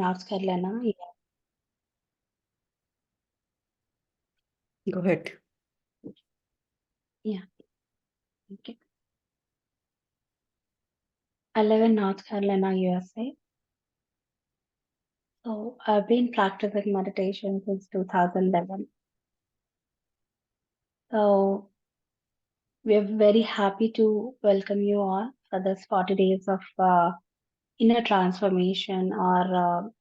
Notes कर लेना। Go ahead. Yeah, okay. 11 North Carolina, USA. So I've been practicing meditation since 2011. So we're very happy to welcome you all for this 40 days of inner transformation or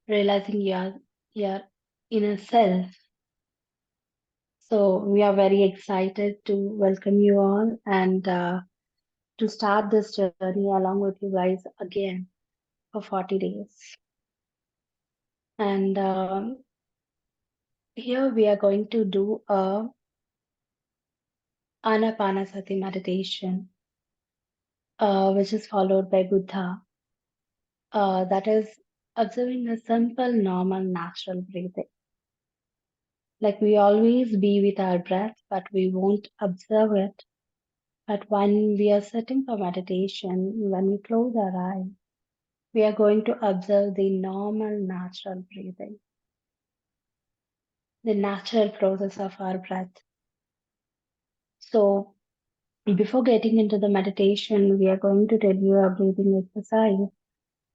realizing your inner self. So we are very excited to welcome you all and to start this journey along with you guys again for 40 days. And here we are going to do a Anapanasati meditation, which is followed by Buddha. That is observing a simple, normal, natural breathing. Like we always be with our breath, but we won't observe it. But when we are sitting for meditation, when we close our eyes, we are going to observe the normal, natural breathing, the natural process of our breath. So before getting into the meditation, we are going to tell you a breathing exercise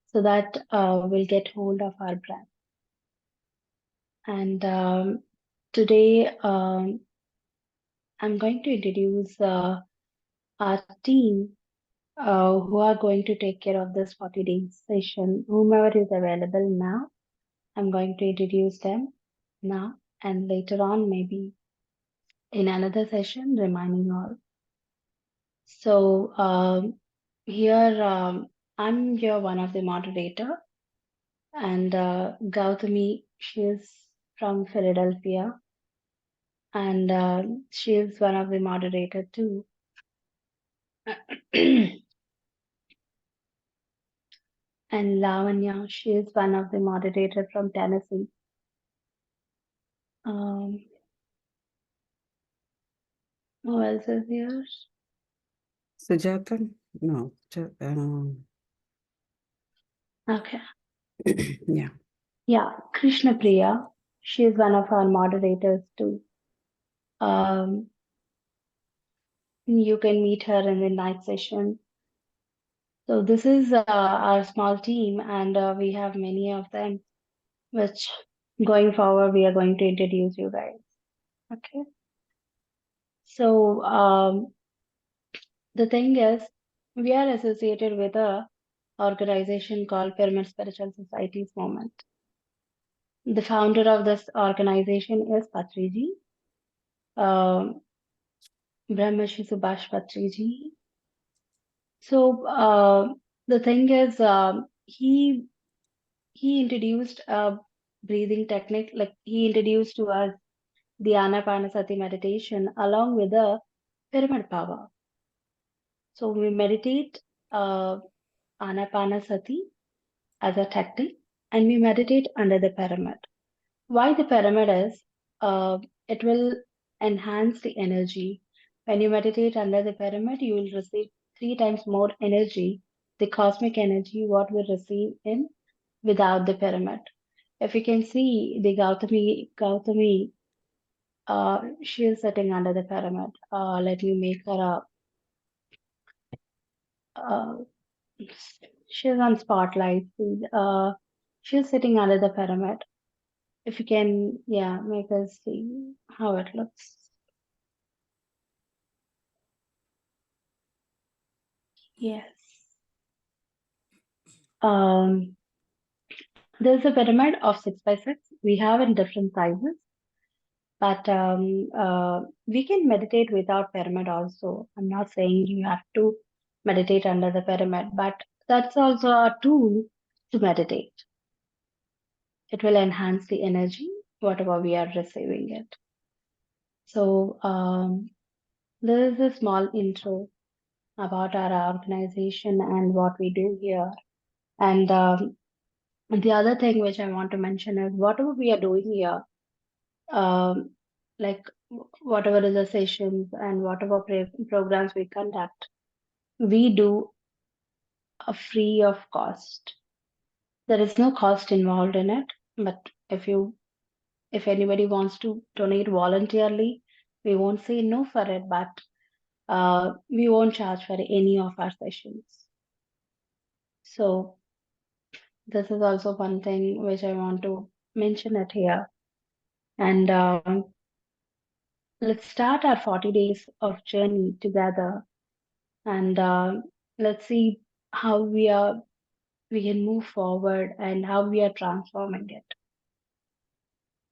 so that we'll get hold of our breath. And today, I'm going to introduce our team who are going to take care of this 40 days session. Whomever is available now, I'm going to introduce them now, and later on, maybe in another session, reminding all. So here, I'm your one of the moderator, and Gauthami, she is from Philadelphia, and she is one of the moderator too. And Lavanya, she is one of the moderator from Tennessee. Um, who else is here? Sujata? No. Okay. Yeah. Yeah, Krishna Priya, she is one of our moderators too. Um, you can meet her in the night session. So this is our small team, and we have many of them, which going forward we are going to introduce you guys. Okay. So the thing is, we are associated with a organization called Pyramid Spiritual Societies Movement. The founder of this organization is Patriji, um Brahmashi Subhash Patriji. So the thing is, he introduced a breathing technique, like he introduced to us the Anapanasati meditation along with the pyramid power. So we meditate uh, Anapanasati as a technique, and we meditate under the pyramid. Why the pyramid is, it will enhance the energy. When you meditate under the pyramid, you will receive 3 times more energy, the cosmic energy, what we receive in without the pyramid. If you can see the Gauthami, she is sitting under the pyramid. Let me make her a, she's on spotlight. She's sitting under the pyramid. If you can, yeah, make us see how it looks. Yes. Um, there's a pyramid of 6 by 6. We have in different sizes, but we can meditate without pyramid also. I'm not saying you have to meditate under the pyramid, but that's also a tool to meditate. It will enhance the energy, whatever we are receiving it. So, this is a small intro about our organization and what we do here. And the other thing which I want to mention is whatever we are doing here, um, like whatever is the sessions and whatever programs we conduct, we do a free of cost. There is no cost involved in it, but if anybody wants to donate voluntarily, we won't say no for it, but we won't charge for any of our sessions. So this is also one thing which I want to mention it here. And let's start our 40 days of journey together, and let's see how we can move forward and how we are transforming it.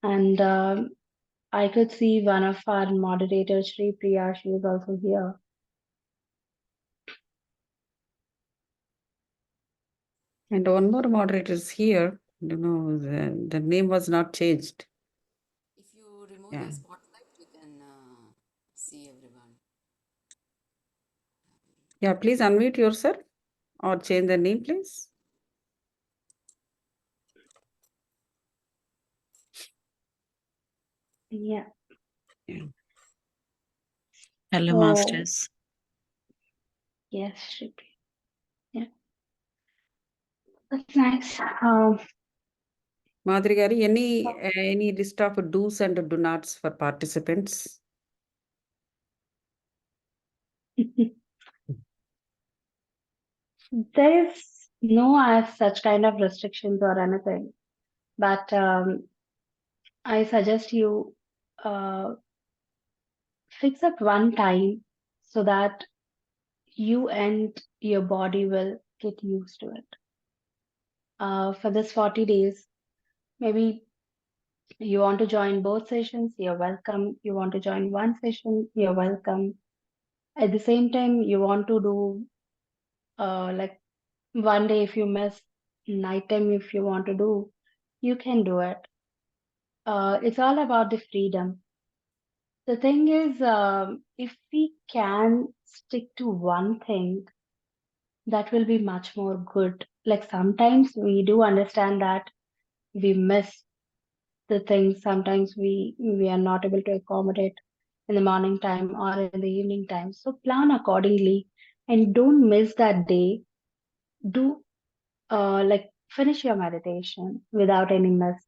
And I could see one of our moderators, Sri Priya, she is also here. And one more moderator is here. The name was not changed. If you remove Yeah. the spotlight, you can see everyone. Yeah, please unmute yourself or change the name, please. Yeah. Yeah. Hello, So, Masters. yes, Sri Priya. Yeah. That's nice. Madhuri Gari, any list of do's and do nots for participants? There is no as such kind of restrictions or anything, but I suggest you fix up one time so that you and your body will get used to it. For this 40 days, maybe you want to join both sessions, you're welcome. You want to join one session, you're welcome. At the same time, you want to do like one day if you miss nighttime, if you want to do, you can do it. It's all about the freedom. The thing is, if we can stick to one thing, that will be much more good. Like sometimes we do understand that we miss the things. Sometimes we are not able to accommodate in the morning time or in the evening time. So plan accordingly and don't miss that day. Do like finish your meditation without any miss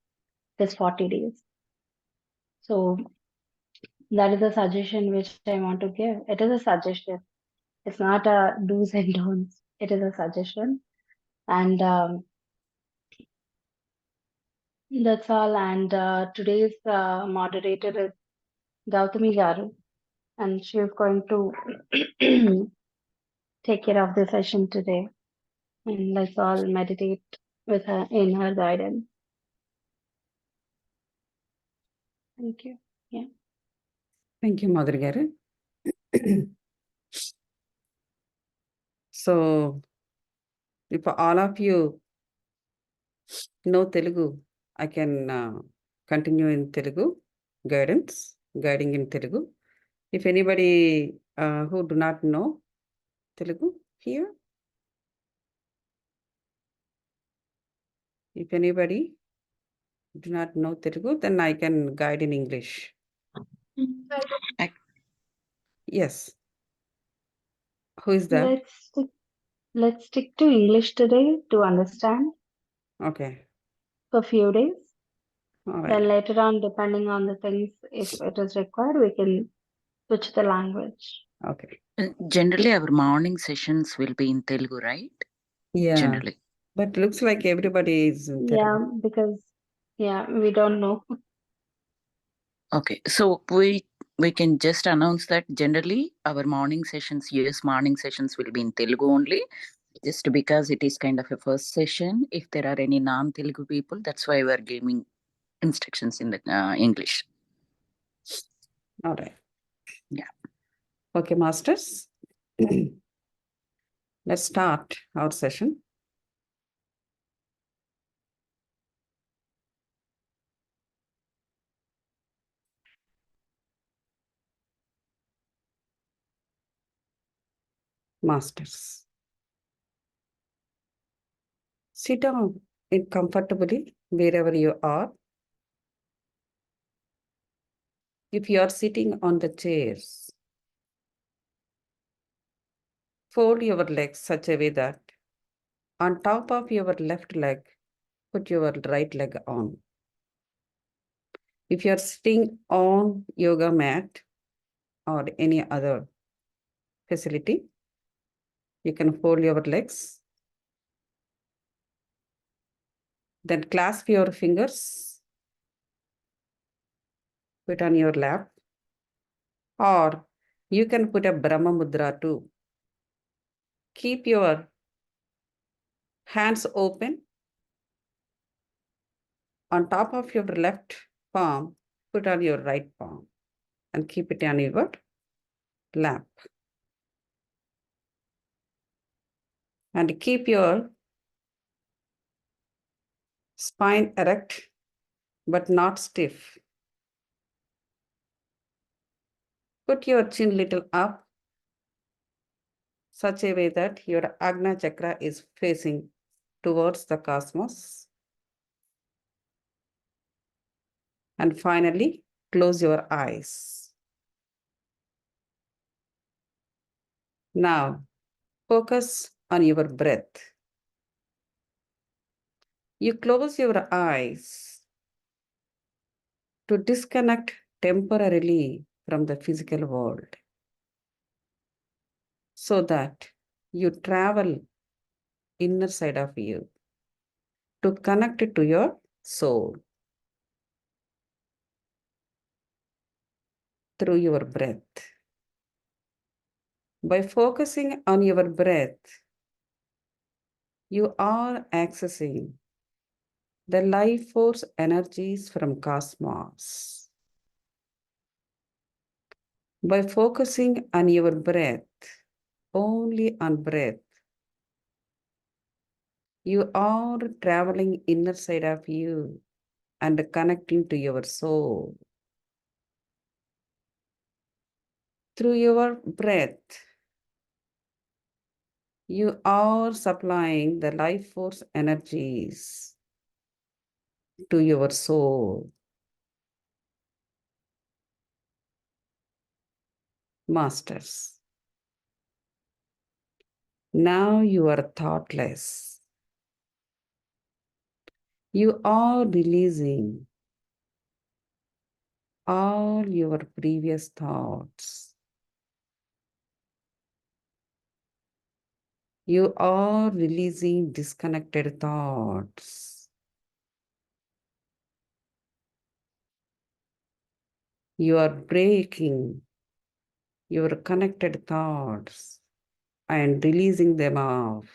this 40 days. So that is a suggestion which I want to give. It is a suggestion. It's not a do's and don'ts. It is a suggestion. And that's all. And today's moderator is Gauthami Garu, and she is going to take care of the session today. And let's all meditate with her in her guidance. Thank you. Yeah. Thank you, Madhuri Gari. So, if all of you know Telugu, I can continue in Telugu guiding in Telugu. If anybody who do not know Telugu here, if anybody do not know Telugu, then I can guide in English. Yes. Who is that? Let's stick to English today to understand Okay. for a few days. All right. Then later on, depending on the things, if it is required, we can switch the language. Okay. Generally, our morning sessions will be in Telugu, right? Yeah. Generally. But looks like everybody is in Yeah, Telugu. because we don't know. Okay, so we can just announce that generally our morning sessions, US morning sessions will be in Telugu only, just because it is kind of a first session. If there are any non-Telugu people, that's why we are giving instructions in the English. All right. Yeah. Okay, masters. Let's start our session. Masters. Sit down comfortably wherever you are. If you are sitting on the chairs, fold your legs such a way that on top of your left leg, put your right leg on. If you are sitting on yoga mat or any other facility, you can fold your legs. Then clasp your fingers, put on your lap, or you can put a Brahma Mudra too. Keep your hands open. On top of your left palm, put on your right palm and keep it on your lap. And keep your spine erect but not stiff. Put your chin little up, such a way that your Agna chakra is facing towards the cosmos. And finally, close your eyes. Now, focus on your breath. You close your eyes to disconnect temporarily from the physical world so that you travel inner side of you to connect it to your soul through your breath. By focusing on your breath, you are accessing the life force energies from cosmos. By focusing on your breath, only on breath, you are traveling inner side of you and connecting to your soul. Through your breath, you are supplying the life force energies to your soul. Masters, now you are thoughtless. You are releasing all your previous thoughts. You are releasing disconnected thoughts. You are breaking your connected thoughts and releasing them off.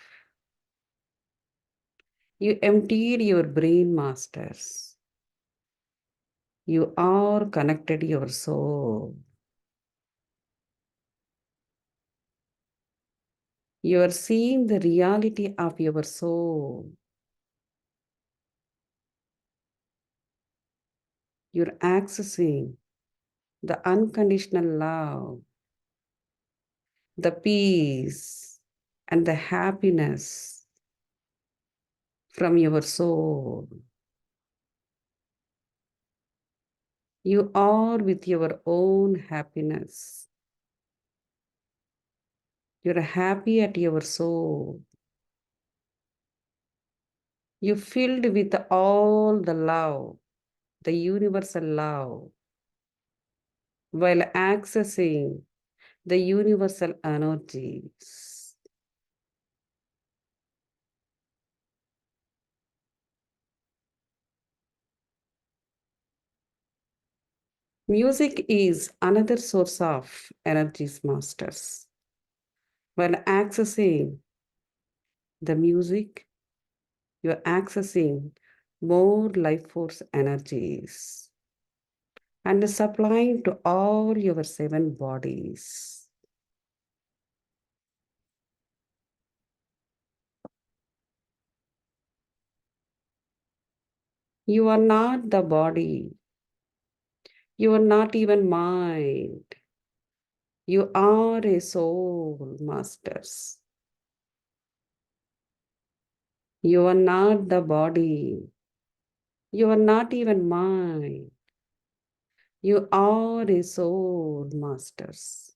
You emptied your brain, masters. You are connected your soul. You are seeing the reality of your soul. You're accessing the unconditional love, the peace, and the happiness from your soul. You are with your own happiness. You're happy at your soul. You filled with all the love, the universal love, while accessing the universal energies. Music is another source of energies, masters. While accessing the music, you're accessing more life force energies and supplying to all your 7 bodies. You are not the body. You are not even mind. You are a soul, masters. You are not the body. You are not even mind. You are a soul, masters.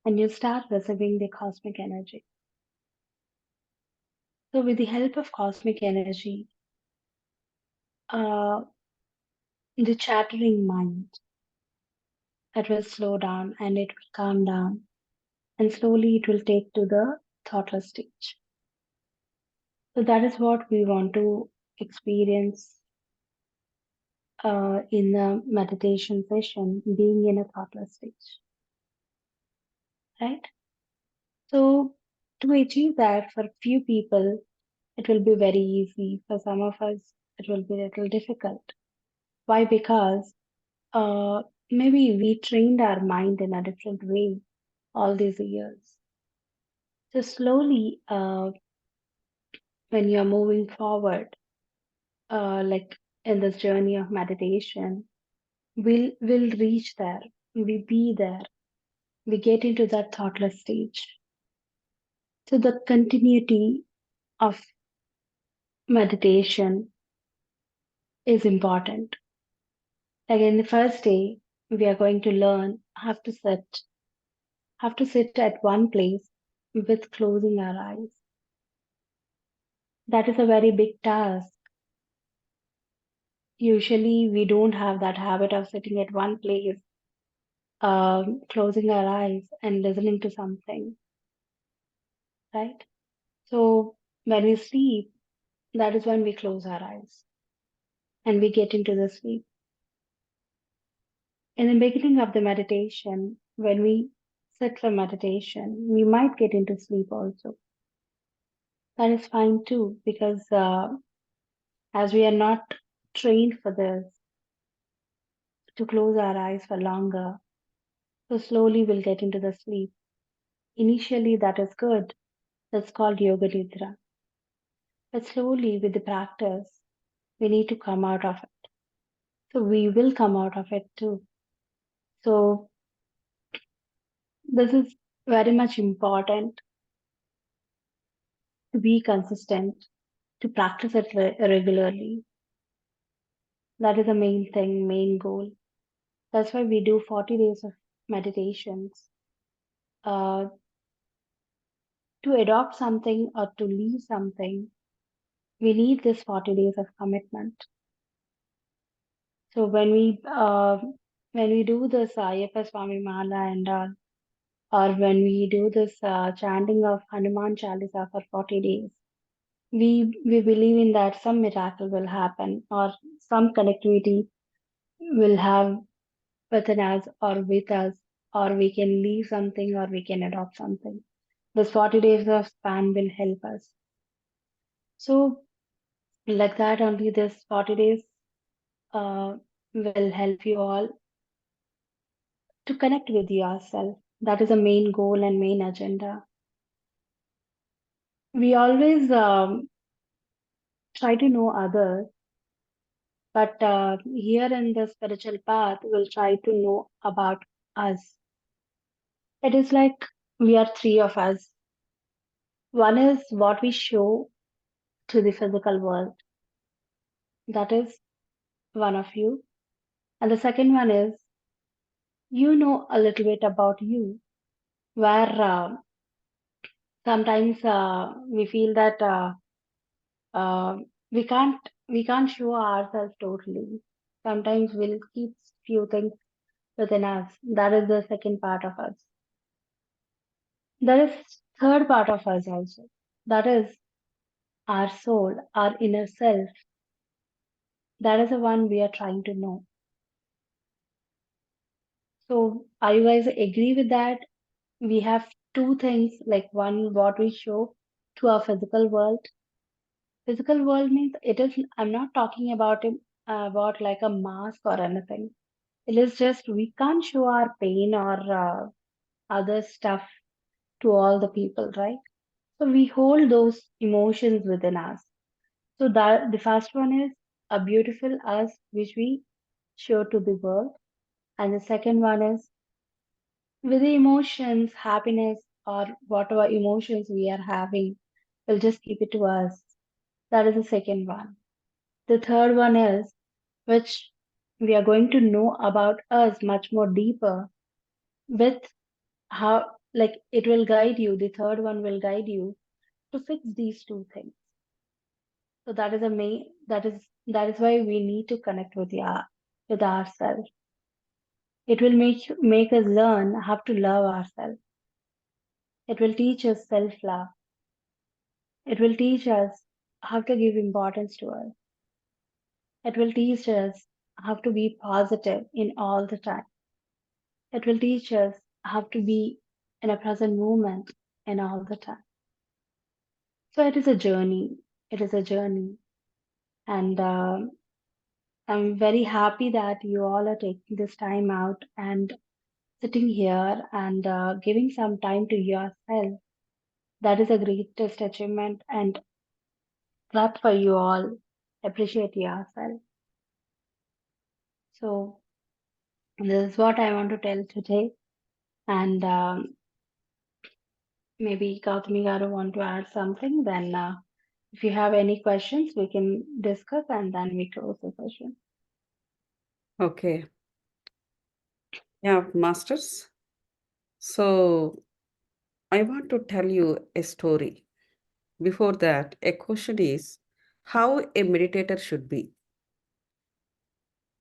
and you start receiving the cosmic energy. So with the help of cosmic energy, uh, the chattering mind, it will slow down and it will calm down, and slowly it will take to the thoughtless stage. So that is what we want to experience in the meditation session, being in a thoughtless stage, right? So to achieve that, for few people, it will be very easy. For some of us, it will be a little difficult. Why? Because maybe we trained our mind in a different way all these years. So slowly, when you're moving forward, like in this journey of meditation, we'll reach there. We be there. We get into that thoughtless stage. So the continuity of meditation is important. Like in the first day, we are going to learn have to sit at one place with closing our eyes. That is a very big task. Usually, we don't have that habit of sitting at one place, closing our eyes and listening to something, right? So when we sleep, that is when we close our eyes and we get into the sleep. In the beginning of the meditation, when we sit for meditation, we might get into sleep also. That is fine too, because as we are not trained for this, to close our eyes for longer, so slowly we'll get into the sleep. Initially, that is good. That's called yoga nidra. But slowly, with the practice, we need to come out of it. So we will come out of it too. So this is very much important to be consistent, to practice it regularly. That is the main thing, main goal. That's why we do 40 days of meditations. To adopt something or to leave something, we need this 40 days of commitment. So when we do this Ayyappa Swami Mala and or when we do this chanting of Hanuman Chalisa for 40 days, we believe in that some miracle will happen or some connectivity will have within us or with us, or we can leave something or we can adopt something. This 40 days of span will help us. So like that only this 40 days uh, will help you all to connect with yourself. That is the main goal and main agenda. We always try to know others, but here in the spiritual path, we'll try to know about us. It is like we are three of us. One is what we show to the physical world. That is one of you. And the second one is you know a little bit about you, where sometimes we feel that uh, we can't show ourselves totally. Sometimes we'll keep few things within us. That is the second part of us. There is third part of us also. That is our soul, our inner self. That is the one we are trying to know. So are you guys agree with that? We have two things, like one what we show to our physical world. Physical world means it is, I'm not talking about it about like a mask or anything. It is just we can't show our pain or other stuff to all the people, right? So we hold those emotions within us. So that the first one is a beautiful us which we show to the world, and the second one is with the emotions, happiness or whatever emotions we are having, we'll just keep it to us. That is the second one. The third one is which we are going to know about us much more deeper with how like it will guide you. The third one will guide you to fix these two things. So that is a main. That is why we need to connect with ourselves. It will make us learn how to love ourselves. It will teach us self love. It will teach us how to give importance to us. It will teach us how to be positive in all the time. It will teach us how to be in a present moment in all the time. So it is a journey. It is a journey. And I'm very happy that you all are taking this time out and sitting here and giving some time to yourself. That is a greatest achievement, and clap for you all. Appreciate yourself. So this is what I want to tell today. And maybe Gautami Garu want to add something. Then if you have any questions, we can discuss and then we close the session. Okay. Yeah, masters. So I want to tell you a story. Before that, a question is how a meditator should be.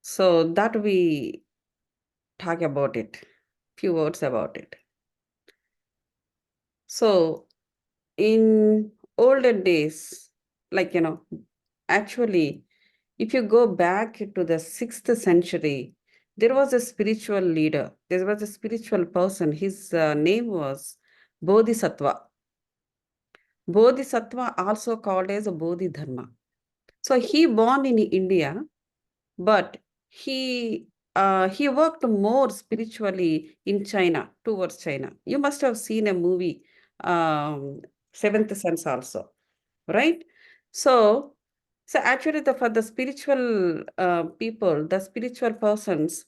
So that we talk about it, few words about it. So in olden days, like, actually, if you go back to the 6th century, there was a spiritual leader. There was a spiritual person. His name was Bodhisattva. Bodhisattva also called as a Bodhidharma. So he born in India, but he worked more spiritually in China, towards China. You must have seen a movie, Seventh Sense also, right? So, so actually, for the spiritual people, the spiritual persons,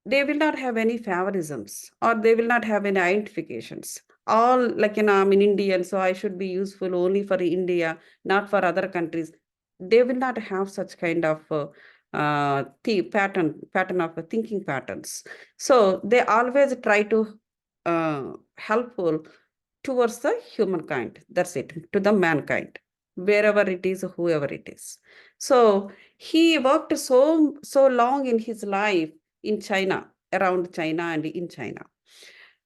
they will not have any favorisms or they will not have any identifications. All like, I'm in Indian, so I should be useful only for India, not for other countries. They will not have such kind of pattern of thinking patterns. So they always try to helpful towards the humankind. That's it, to the mankind, wherever it is, whoever it is. So he worked so long in his life in China, around China and in China.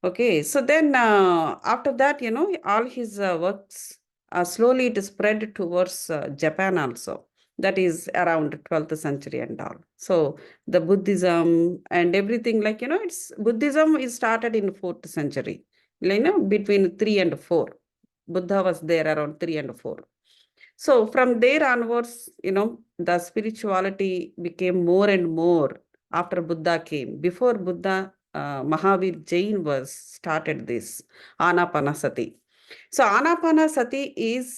Okay, so then after that, all his works slowly it spread towards Japan also. That is around 12th century and all. So the Buddhism and everything, like, it's Buddhism is started in 4th century, between 3 and 4. Buddha was there around 3 and 4. So from there onwards, the spirituality became more and more after Buddha came. Before Buddha, Mahavir Jain was started this Anapanasati. So Anapanasati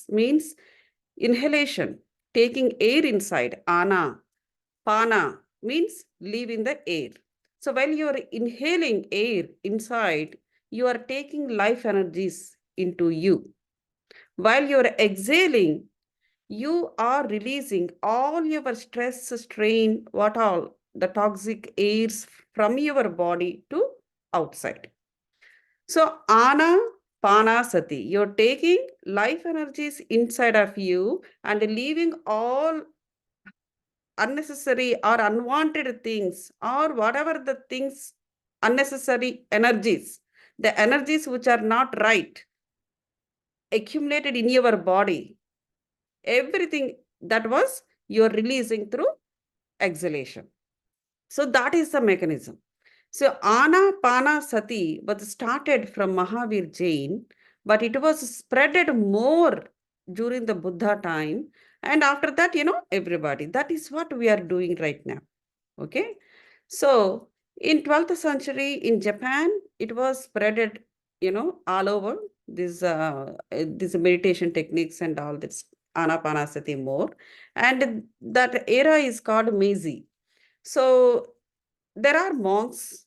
means inhalation, taking air inside. Pana means live in the air. So while you are inhaling air inside, you are taking life energies into you. While you are exhaling, you are releasing all your stress, strain, what all the toxic airs from your body to outside. So, Panasati, you're taking life energies inside of you and leaving all unnecessary or unwanted things or whatever the things, unnecessary energies, the energies which are not right, accumulated in your body, everything that was you're releasing through exhalation. So that is the mechanism. So Anapanasati was started from Mahavir Jain, but it was spreaded more during the Buddha time. And after that, everybody. That is what we are doing right now. Okay. So in 12th century in Japan, it was spreaded, all over these meditation techniques and all this Anapanasati more. And that era is called Meiji. So there are monks.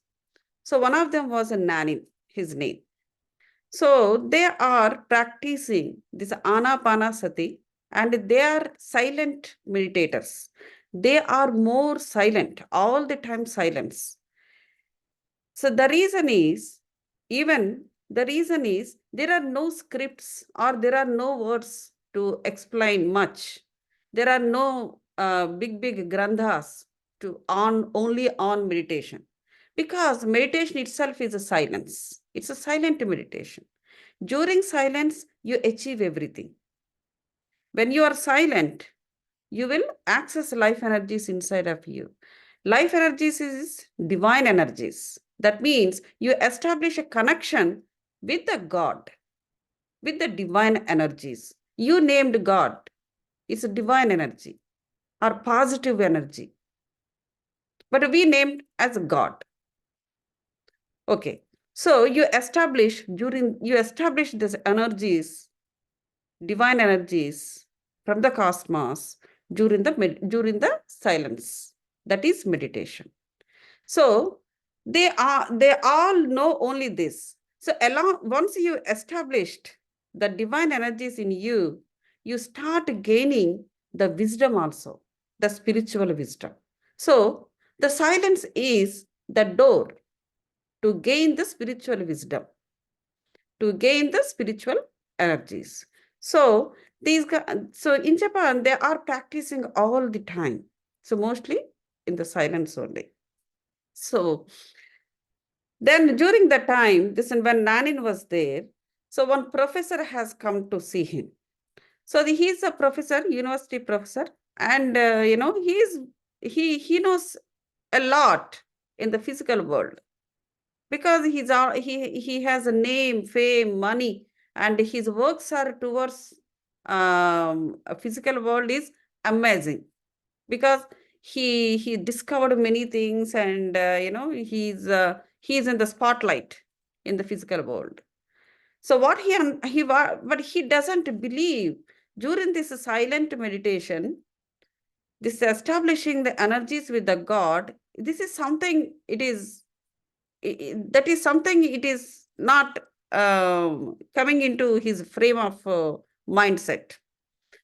So one of them was a Nanin, his name. So they are practicing this Anapanasati and they are silent meditators. They are more silent, all the time silence. So the reason is, even The reason is there are no scripts or there are no words to explain much. There are no big granthas to only on meditation, because meditation itself is a silence. It's a silent meditation. During silence, you achieve everything. When you are silent, you will access life energies inside of you. Life energies is divine energies. That means you establish a connection with the God, with the divine energies. You named God. It's a divine energy or positive energy. But we named as God. Okay. So you establish these energies, divine energies from the cosmos during the silence. That is meditation. So they all know only this. So once you established the divine energies in you, you start gaining the wisdom also, the spiritual wisdom. So the silence is the door to gain the spiritual wisdom, to gain the spiritual energies. So so in Japan, they are practicing all the time. So mostly in the silence only. So then during the time, when Nanin was there, so one professor has come to see him. So he's a professor, university professor, and he knows a lot in the physical world, because he has a name, fame, money, and his works are towards a physical world is amazing, because he discovered many things, and he's in the spotlight in the physical world. So but he doesn't believe during this silent meditation, this establishing the energies with the God, this is something that is something it is not coming into his frame of mindset.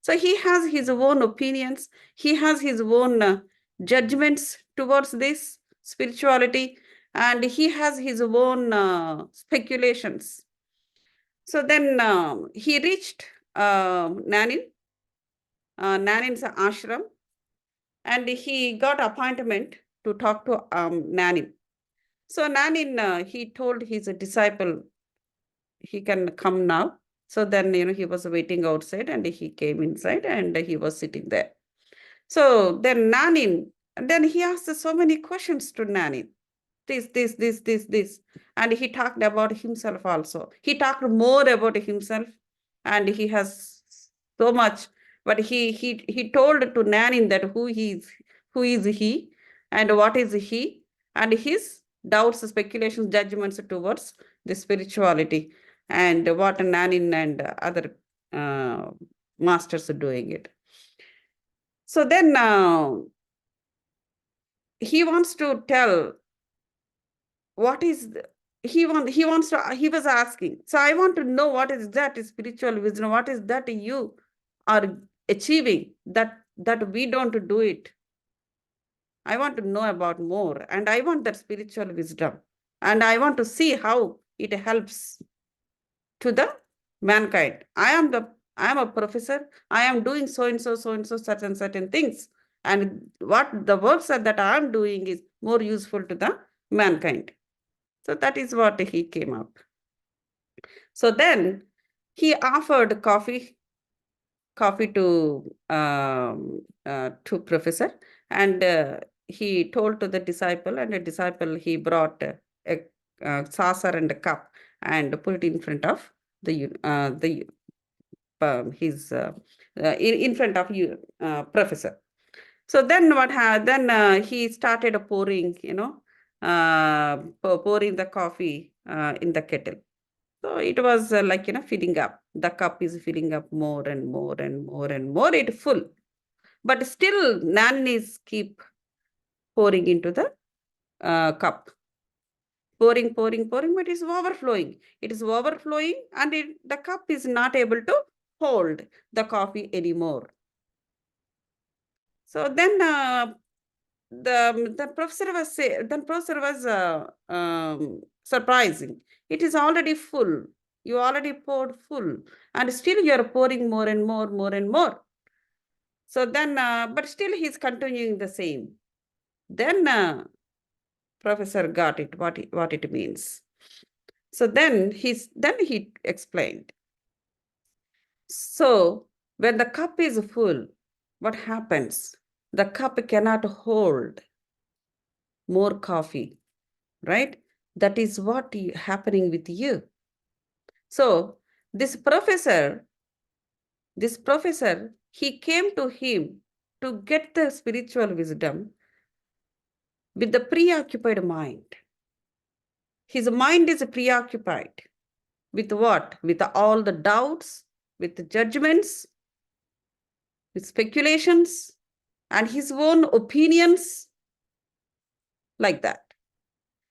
So he has his own opinions, he has his own judgments towards this spirituality, and he has his own speculations. So then he reached Nanin's ashram, and he got appointment to talk to Nanin. So Nanin, he told his disciple, he can come now. So then, he was waiting outside, and he came inside, and he was sitting there. So then then he asked so many questions to Nanin. This. And he talked about himself also. He talked more about himself, and he has so much. But he told to Nanin that who is he, and what is he, and his doubts, speculations, judgments towards the spirituality, and what Nanin and other masters are doing it. So then he wants to tell what is he was asking. So I want to know what is that spiritual wisdom, what is that you are achieving that we don't do it. I want to know about more, and I want that spiritual wisdom, and I want to see how it helps to the mankind. I am a professor. I am doing so and so, certain things. And what the works that I am doing is more useful to the mankind. So that is what he came up. So then he offered coffee to professor, and he told to the disciple, and the disciple, he brought a saucer and a cup and put it in front of his in front of you professor. So then he started pouring pouring the coffee in the kettle. So it was like filling up, the cup is filling up more and more and more and more, it full, but still Nan is keep pouring into the cup, pouring, but it is overflowing. It is overflowing, and the cup is not able to hold the coffee anymore. So then the professor was surprising. It is already full. You already poured full, and still you are pouring more and more, more and more. So then, but still he's continuing the same. Then professor got it, what it means. So then he explained. So when the cup is full, what happens? The cup cannot hold more coffee, right? That is what happening with you. So this professor, he came to him to get the spiritual wisdom with the preoccupied mind. His mind is preoccupied with what? With all the doubts, with the judgments, with speculations, and his own opinions, like that.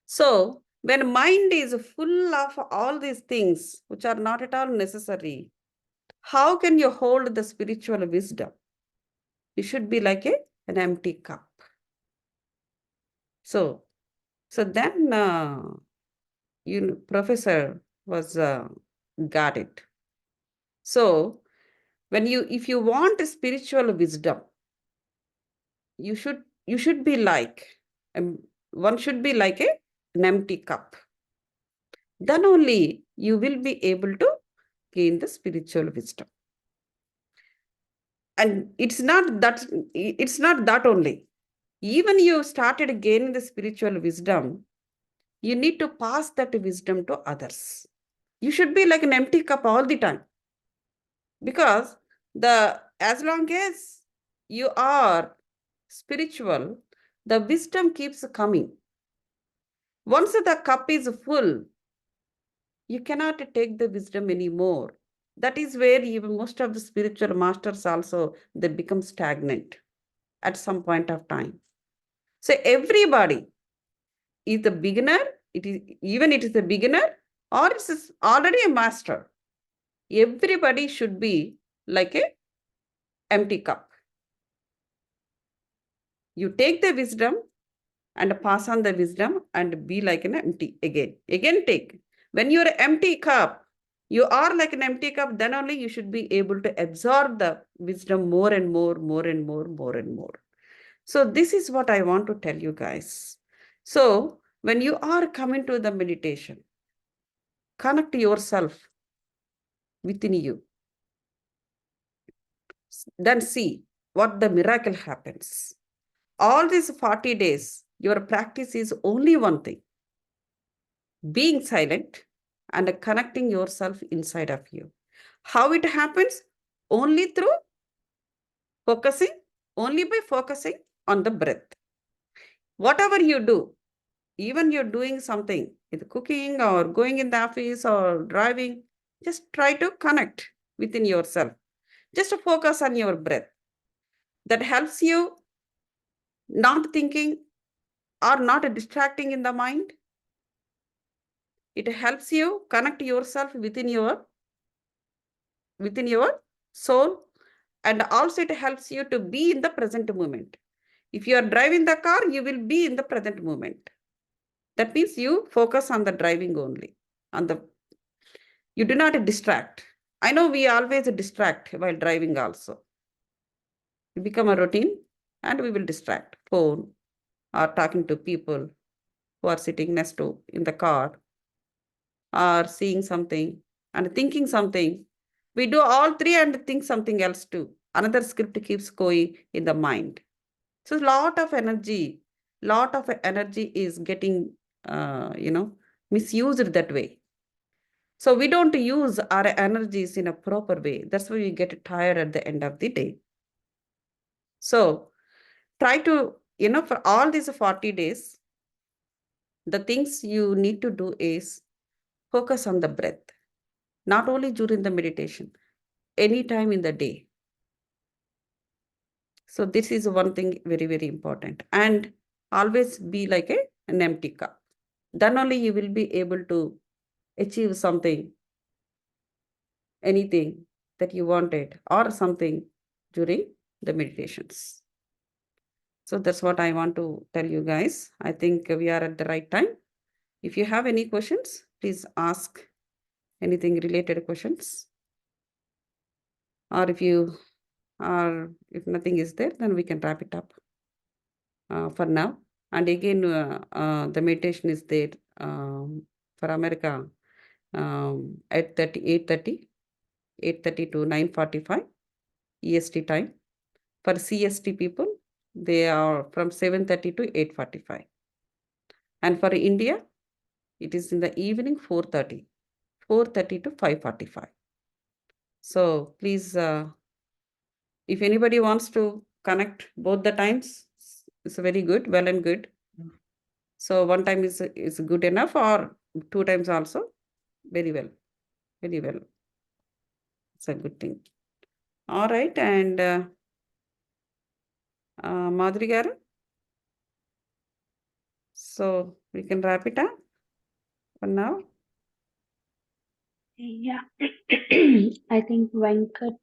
So when mind is full of all these things which are not at all necessary, how can you hold the spiritual wisdom? You should be like an empty cup. So then professor was got it. So if you want spiritual wisdom, you should be like one should be like an empty cup. Then only you will be able to gain the spiritual wisdom. And it's not that only. Even you started gaining the spiritual wisdom, you need to pass that wisdom to others. You should be like an empty cup all the time. Because as long as you are spiritual, the wisdom keeps coming. Once the cup is full, you cannot take the wisdom anymore. That is where even most of the spiritual masters also, they become stagnant at some point of time. So everybody is the beginner, it is a beginner or it's already a master. Everybody should be like a empty cup. You take the wisdom and pass on the wisdom and be like an empty again take. When you're an empty cup, you are like an empty cup, then only you should be able to absorb the wisdom more and more, more and more, more and more. So this is what I want to tell you guys. So when you are coming to the meditation, connect yourself within you. Then see what the miracle happens. All these 40 days, your practice is only one thing: being silent and connecting yourself inside of you. How it happens? Only through focusing, only by focusing on the breath. Whatever you do, even you're doing something, either cooking or going in the office or driving, just try to connect within yourself. Just focus on your breath. That helps you not thinking or not distracting in the mind. It helps you connect yourself within your soul, and also it helps you to be in the present moment. If you are driving the car, you will be in the present moment. That means you focus on the driving only, you do not distract. I know we always distract while driving also. It become a routine and we will distract, phone or talking to people who are sitting next to in the car, or seeing something and thinking something. We do all three and think something else too. Another script keeps going in the mind. So lot of energy is getting, misused that way. So we don't use our energies in a proper way. That's why we get tired at the end of the day. So try to, for all these 40 days, the things you need to do is focus on the breath, not only during the meditation, anytime in the day. So this is one thing very, very important. And always be like an empty cup. Then only you will be able to achieve something, anything that you wanted or something during the meditations. So that's what I want to tell you guys. I think we are at the right time. If you have any questions, please ask anything related questions. Or if nothing is there, then we can wrap it up for now. And again, the meditation is there for America at 8:30 to 9:45 EST time. For CST people, they are from 7:30 to 8:45. And for India, it is in the evening 4:30 to 5:45. So please, if anybody wants to connect both the times, it's very good, well and good. So one time is good enough, or 2 times also very well, very well. It's a good thing. All right, and Madhuri garu, so we can wrap it up for now. Yeah. I think Venkat